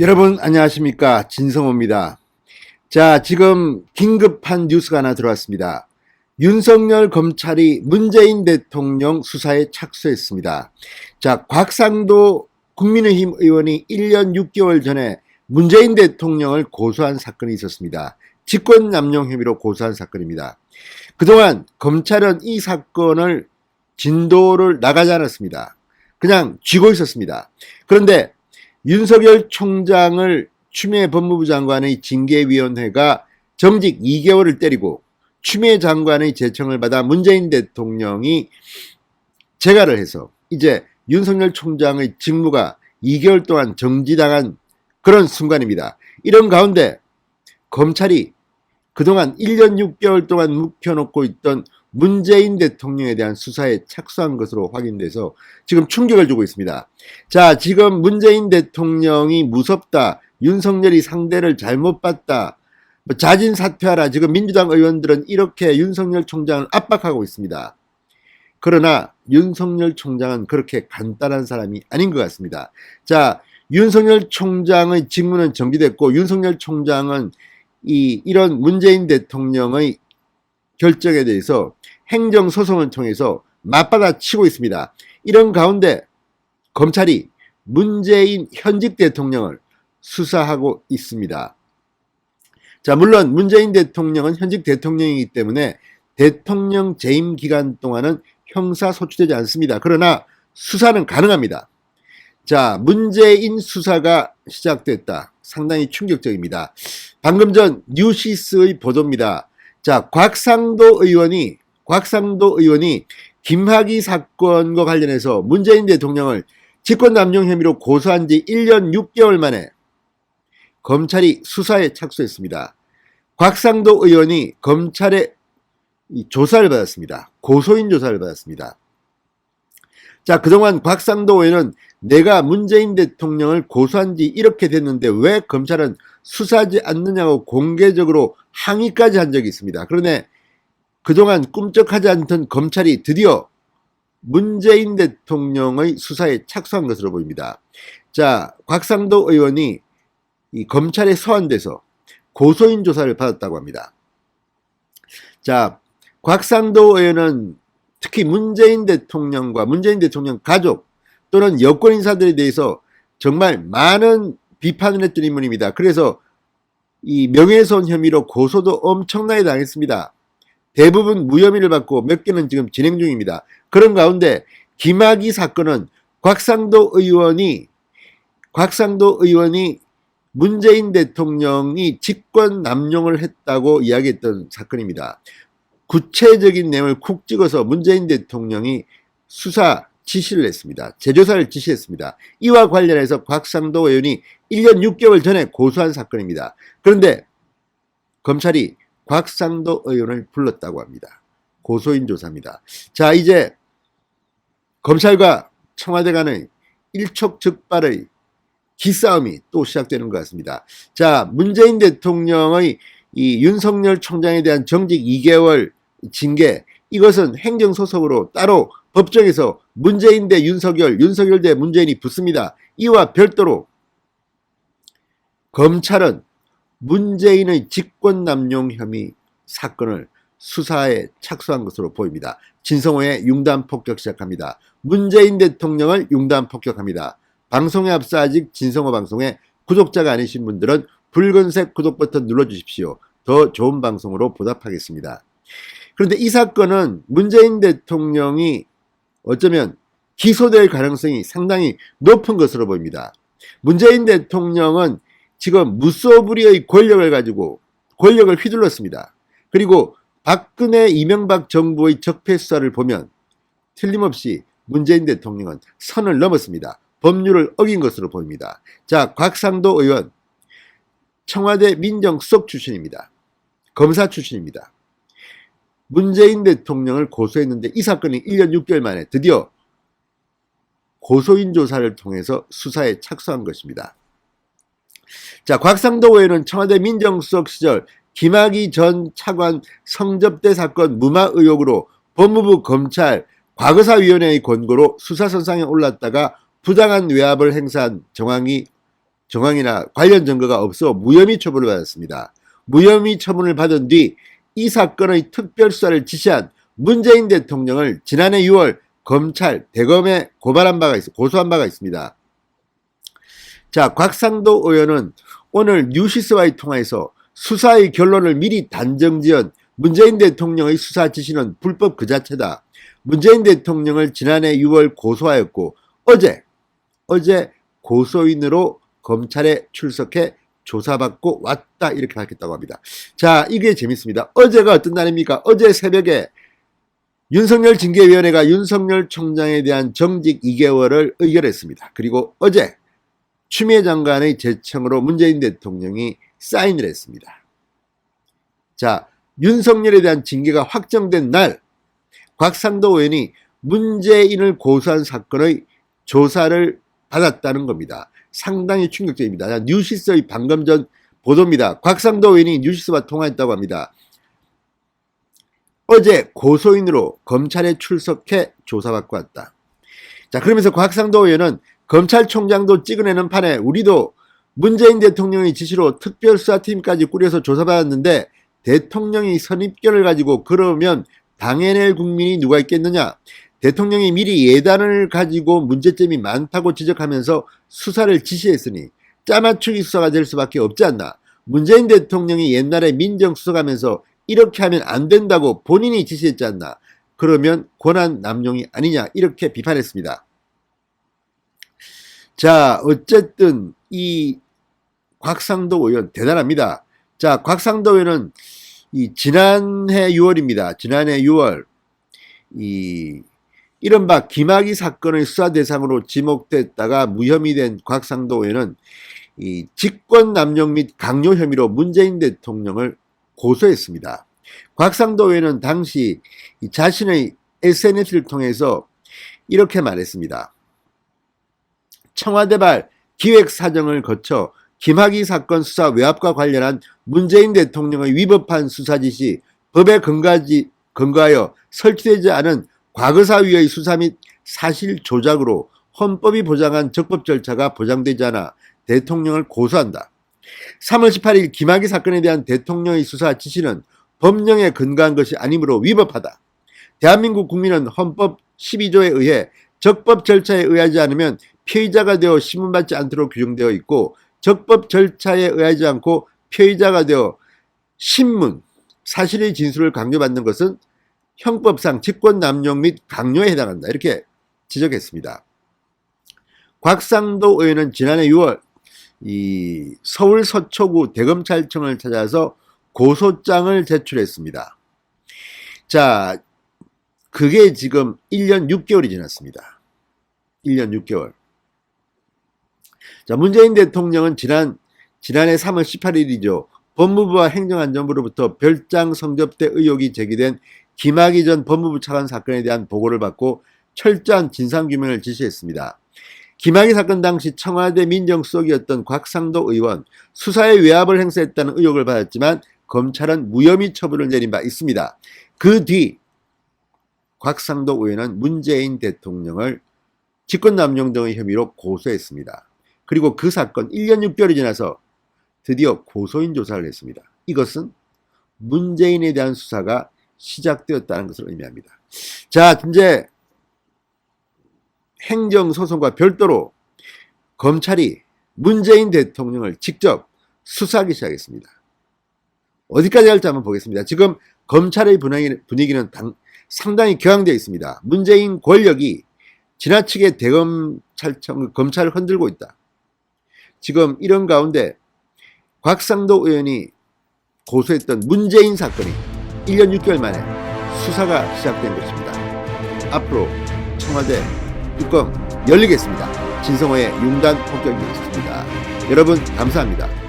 여러분 안녕하십니까, 진성호입니다. 자, 지금 긴급한 뉴스가 하나 들어왔습니다. 윤석열 검찰이 문재인 대통령 수사에 착수했습니다. 자, 곽상도 국민의힘 의원이 1년 6개월 전에 문재인 대통령을 고소한 사건이 있었습니다. 직권남용 혐의로 고소한 사건입니다. 그동안 검찰은 이 사건을 진도를 나가지 않았습니다. 그냥 쥐고 있었습니다. 그런데 윤석열 총장을 추미애 법무부 장관의 징계위원회가 정직 2개월을 때리고 추미애 장관의 제청을 받아 문재인 대통령이 재가를 해서 이제 윤석열 총장의 직무가 2개월 동안 정지당한 그런 순간입니다. 이런 가운데 검찰이 그동안 1년 6개월 동안 묵혀놓고 있던 문재인 대통령에 대한 수사에 착수한 것으로 확인돼서 지금 충격을 주고 있습니다. 자, 지금 문재인 대통령이 무섭다, 윤석열이 상대를 잘못 봤다, 자진 사퇴하라, 지금 민주당 의원들은 이렇게 윤석열 총장을 압박하고 있습니다. 그러나 윤석열 총장은 그렇게 간단한 사람이 아닌 것 같습니다. 자, 윤석열 총장의 직무는 정지됐고 윤석열 총장은 이런 문재인 대통령의 결정에 대해서 행정소송을 통해서 맞받아치고 있습니다. 이런 가운데 검찰이 문재인 현직 대통령을 수사하고 있습니다. 자, 물론 문재인 대통령은 현직 대통령이기 때문에 대통령 재임 기간 동안은 형사소추되지 않습니다. 그러나 수사는 가능합니다. 자, 문재인 수사가 시작됐다. 상당히 충격적입니다. 방금 전 뉴시스의 보도입니다. 자, 곽상도 의원이 김학의 사건과 관련해서 문재인 대통령을 직권남용 혐의로 고소한 지 1년 6개월 만에 검찰이 수사에 착수했습니다. 곽상도 의원이 검찰의 조사를 받았습니다. 고소인 조사를 받았습니다. 자, 그동안 곽상도 의원은 내가 문재인 대통령을 고소한 지 이렇게 됐는데 왜 검찰은 수사하지 않느냐고 공개적으로 항의까지 한 적이 있습니다. 그런데 그동안 꿈쩍하지 않던 검찰이 드디어 문재인 대통령의 수사에 착수한 것으로 보입니다. 자, 곽상도 의원이 이 검찰에 소환돼서 고소인 조사를 받았다고 합니다. 자, 곽상도 의원은 특히 문재인 대통령과 문재인 대통령 가족 또는 여권 인사들에 대해서 정말 많은 비판을 했던 인물입니다. 그래서 이 명예훼손 혐의로 고소도 엄청나게 당했습니다. 대부분 무혐의를 받고 몇 개는 지금 진행 중입니다. 그런 가운데 김학의 사건은 곽상도 의원이 문재인 대통령이 직권 남용을 했다고 이야기했던 사건입니다. 구체적인 내용을 콕 찍어서 문재인 대통령이 수사 지시를 했습니다. 재조사를 지시했습니다. 이와 관련해서 곽상도 의원이 1년 6개월 전에 고소한 사건입니다. 그런데 검찰이 곽상도 의원을 불렀다고 합니다. 고소인 조사입니다. 자, 이제 검찰과 청와대 간의 일촉즉발의 기싸움이 또 시작되는 것 같습니다. 자, 문재인 대통령의 이 윤석열 총장에 대한 정직 2개월 징계, 이것은 행정소송으로 따로 법정에서 문재인 대 윤석열, 윤석열 대 문재인이 붙습니다. 이와 별도로 검찰은 문재인의 직권남용 혐의 사건을 수사에 착수한 것으로 보입니다. 진성호의 융단폭격 시작합니다. 문재인 대통령을 융단폭격합니다. 방송에 앞서 아직 진성호 방송에 구독자가 아니신 분들은 붉은색 구독 버튼 눌러주십시오. 더 좋은 방송으로 보답하겠습니다. 그런데 이 사건은 문재인 대통령이 어쩌면 기소될 가능성이 상당히 높은 것으로 보입니다. 문재인 대통령은 지금 무소불위의 권력을 가지고 권력을 휘둘렀습니다. 그리고 박근혜 이명박 정부의 적폐 수사를 보면 틀림없이 문재인 대통령은 선을 넘었습니다. 법률을 어긴 것으로 보입니다. 자, 곽상도 의원 청와대 민정수석 출신입니다. 검사 출신입니다. 문재인 대통령을 고소했는데 이 사건이 1년 6개월 만에 드디어 고소인 조사를 통해서 수사에 착수한 것입니다. 자, 곽상도 의원은 청와대 민정수석 시절 김학의 전 차관 성접대 사건 무마 의혹으로 법무부 검찰 과거사위원회의 권고로 수사선상에 올랐다가 부당한 외압을 행사한 정황이 정황이나 관련 증거가 없어 무혐의 처분을 받았습니다. 무혐의 처분을 받은 뒤 이 사건의 특별수사를 지시한 문재인 대통령을 지난해 6월 검찰 대검에 고소한 바가 있습니다. 자, 곽상도 의원은 오늘 뉴시스와의 통화에서 수사의 결론을 미리 단정지은 문재인 대통령의 수사 지시는 불법 그 자체다. 문재인 대통령을 지난해 6월 고소하였고 어제 고소인으로 검찰에 출석해 조사받고 왔다 이렇게 밝혔다고 합니다. 자, 이게 재밌습니다. 어제가 어떤 날입니까? 어제 새벽에 윤석열 징계위원회가 윤석열 총장에 대한 정직 2개월을 의결했습니다. 그리고 어제 추미애 장관의 제청으로 문재인 대통령이 사인을 했습니다. 자, 윤석열에 대한 징계가 확정된 날 곽상도 의원이 문재인을 고소한 사건의 조사를 받았다는 겁니다. 상당히 충격적입니다. 뉴시스의 방금 전 보도입니다. 곽상도 의원이 뉴시스와 통화했다고 합니다. 어제 고소인으로 검찰에 출석해 조사받고 왔다. 자, 그러면서 곽상도 의원은 검찰총장도 찍어내는 판에 우리도 문재인 대통령의 지시로 특별수사팀까지 꾸려서 조사받았는데 대통령이 선입견을 가지고 그러면 당해낼 국민이 누가 있겠느냐. 대통령이 미리 예단을 가지고 문제점이 많다고 지적하면서 수사를 지시했으니 짜맞추기 수사가 될 수밖에 없지 않나. 문재인 대통령이 옛날에 민정수석하면서 이렇게 하면 안 된다고 본인이 지시했지 않나. 그러면 권한 남용이 아니냐 이렇게 비판했습니다. 자, 어쨌든 이 곽상도 의원 대단합니다. 자, 곽상도 의원은 지난해 6월입니다. 지난해 6월 이른바 김학의 사건의 수사 대상으로 지목됐다가 무혐의 된 곽상도 의원은 직권남용 및 강요 혐의로 문재인 대통령을 고소했습니다. 곽상도 의원은 당시 자신의 SNS를 통해서 이렇게 말했습니다. 청와대발 기획사정을 거쳐 김학의 사건 수사 외압과 관련한 문재인 대통령의 위법한 수사 지시, 법에 근거하여 설치되지 않은 과거사위의 수사 및 사실 조작으로 헌법이 보장한 적법 절차가 보장되지 않아 대통령을 고소한다. 3월 18일 김학의 사건에 대한 대통령의 수사 지시는 법령에 근거한 것이 아니므로 위법하다. 대한민국 국민은 헌법 12조에 의해 적법 절차에 의하지 않으면 피의자가 되어 신문받지 않도록 규정되어 있고 적법 절차에 의하지 않고 피의자가 되어 신문, 사실의 진술을 강요받는 것은 형법상 직권남용 및 강요에 해당한다. 이렇게 지적했습니다. 곽상도 의원은 지난해 6월 서울 서초구 대검찰청을 찾아서 고소장을 제출했습니다. 자, 그게 지금 1년 6개월이 지났습니다. 1년 6개월. 자, 문재인 대통령은 지난해 3월 18일이죠. 법무부와 행정안전부로부터 별장 성접대 의혹이 제기된 김학의 전 법무부 차관 사건에 대한 보고를 받고 철저한 진상규명을 지시했습니다. 김학의 사건 당시 청와대 민정수석이었던 곽상도 의원, 수사에 외압을 행사했다는 의혹을 받았지만 검찰은 무혐의 처분을 내린 바 있습니다. 그 뒤 곽상도 의원은 문재인 대통령을 직권남용 등의 혐의로 고소했습니다. 그리고 그 사건 1년 6개월이 지나서 드디어 고소인 조사를 했습니다. 이것은 문재인에 대한 수사가 시작되었다는 것을 의미합니다. 자, 이제 행정소송과 별도로 검찰이 문재인 대통령을 직접 수사하기 시작했습니다. 어디까지 갈지 한번 보겠습니다. 지금 검찰의 분위기는 상당히 격앙되어 있습니다. 문재인 권력이 지나치게 검찰을 흔들고 있다. 지금 이런 가운데 곽상도 의원이 고소했던 문재인 사건이 1년 6개월 만에 수사가 시작된 것입니다. 앞으로 청와대 뚜껑 열리겠습니다. 진성호의 융단 폭격이었습니다. 여러분 감사합니다.